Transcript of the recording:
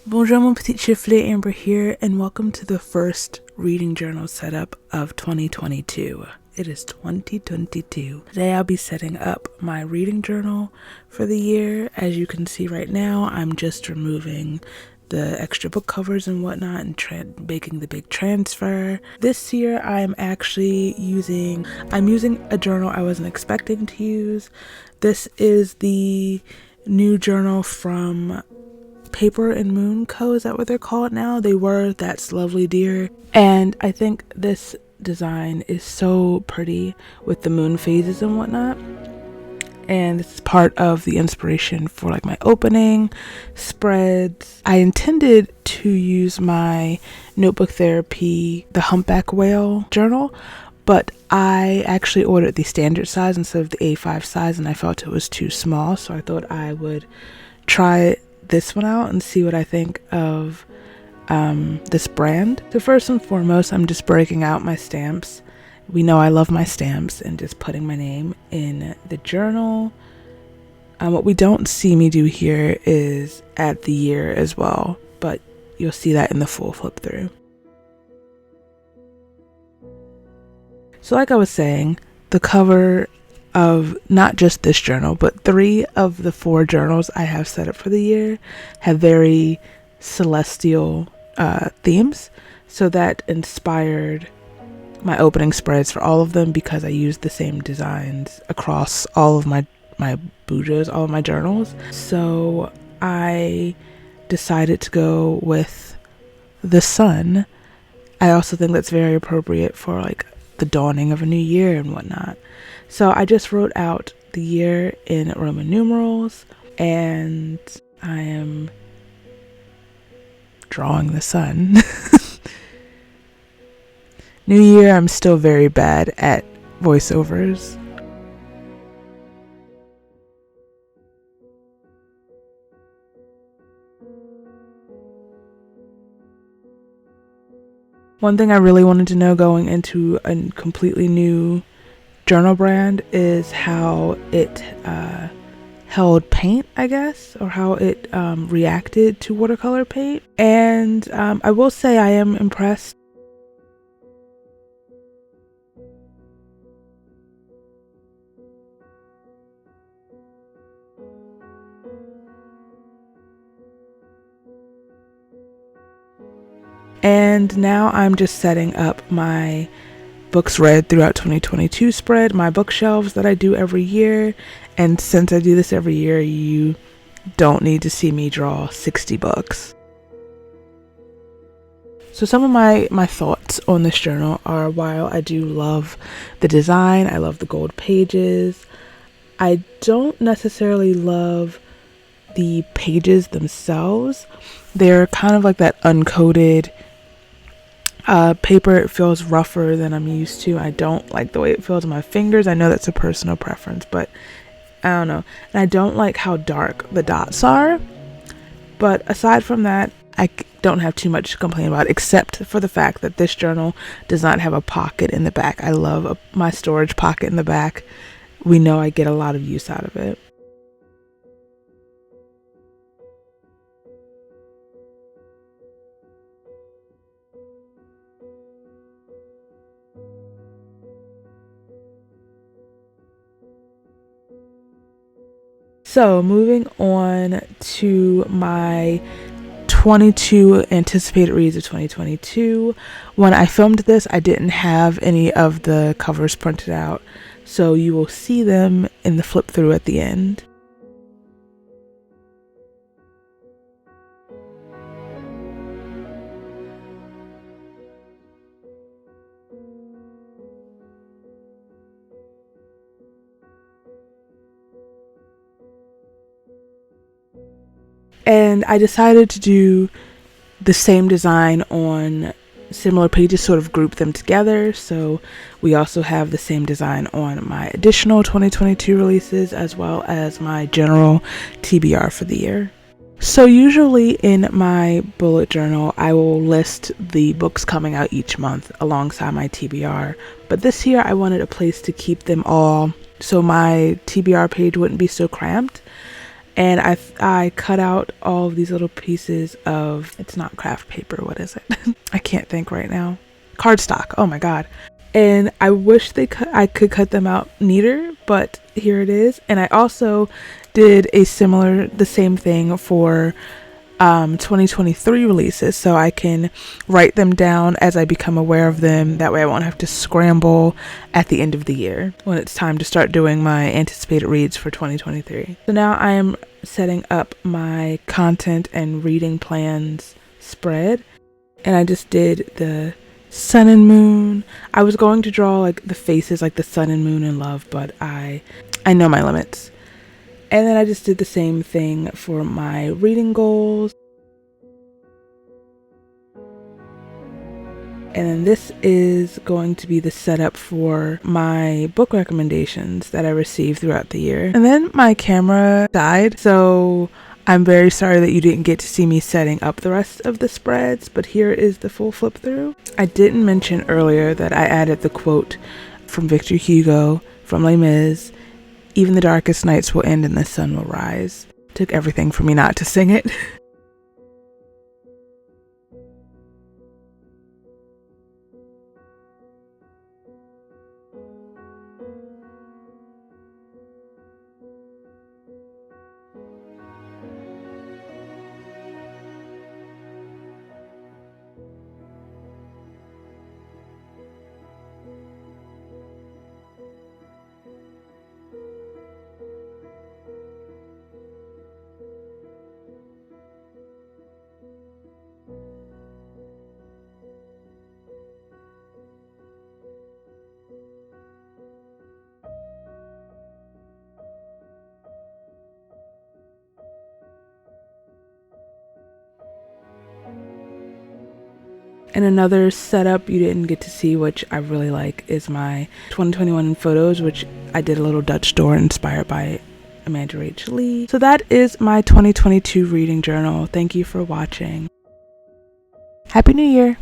Bonjour mon petit chifflet, Amber here, and welcome to the first reading journal setup of 2022. It is 2022. Today I'll be setting up my reading journal for the year. As you can see right now, I'm just removing the extra book covers and whatnot and making the big transfer. This year I'm using a journal I wasn't expecting to use. This is the new journal from Paper and Moon Co. Is that what they're called now? They were That's Lovely Dear. And I think this design is so pretty with the moon phases and whatnot. And this is part of the inspiration for like my opening spreads. I intended to use my Notebook Therapy, the Humpback Whale journal, but I actually ordered the standard size instead of the A5 size, and I felt it was too small. So I thought I would try this one out and see what I think of this brand. So first and foremost, I'm just breaking out my stamps. We know I love my stamps, and just putting my name in the journal. What we don't see me do here is add the year as well, but you'll see that in the full flip through. So like I was saying, the cover of not just this journal, but 3 of the 4 journals I have set up for the year have very celestial themes. So that inspired my opening spreads for all of them, because I used the same designs across all of my bujos, all of my journals. So I decided to go with the sun. I also think that's very appropriate for like the dawning of a new year and whatnot. So I just wrote out the year in Roman numerals, and I am drawing the sun. New year, I'm still very bad at voiceovers. One thing I really wanted to know going into a completely new journal brand is how it held paint, I guess, or how it reacted to watercolor paint. And I will say I am impressed. And now I'm just setting up my books read throughout 2022 spread, my bookshelves that I do every year. And since I do this every year, you don't need to see me draw 60 books. So some of my thoughts on this journal are, while I do love the design, I love the gold pages, I don't necessarily love the pages themselves. They're kind of like that uncoated paper. It feels rougher than I'm used to. I don't like the way it feels on my fingers. I know that's a personal preference, but I don't know. And I don't like how dark the dots are. But aside from that, I don't have too much to complain about, except for the fact that this journal does not have a pocket in the back. I love my storage pocket in the back. We know I get a lot of use out of it. So moving on to my 22 anticipated reads of 2022. When I filmed this, I didn't have any of the covers printed out, so you will see them in the flip through at the end. And I decided to do the same design on similar pages, sort of group them together. So we also have the same design on my additional 2022 releases, as well as my general TBR for the year. So usually in my bullet journal, I will list the books coming out each month alongside my TBR. But this year I wanted a place to keep them all so my TBR page wouldn't be so cramped. and I cut out all of these little pieces of, it's not craft paper, what is it? I can't think right now. Cardstock, oh my god. And I wish I could cut them out neater, but here it is. And I also did the same thing for 2023 releases, so I can write them down as I become aware of them. That way I won't have to scramble at the end of the year when it's time to start doing my anticipated reads for 2023. So now I am setting up my content and reading plans spread, and I just did the sun and moon. I was going to draw like the faces like the sun and moon and love, but I know my limits. And then I just did the same thing for my reading goals. And then this is going to be the setup for my book recommendations that I received throughout the year. And then my camera died, so I'm very sorry that you didn't get to see me setting up the rest of the spreads, but here is the full flip through. I didn't mention earlier that I added the quote from Victor Hugo from Les Mis, "Even the darkest nights will end and the sun will rise." Took everything for me not to sing it. And another setup you didn't get to see, which I really like, is my 2021 photos, which I did a little Dutch door inspired by Amanda Rachel Lee. So that is my 2022 reading journal. Thank you for watching. Happy New Year!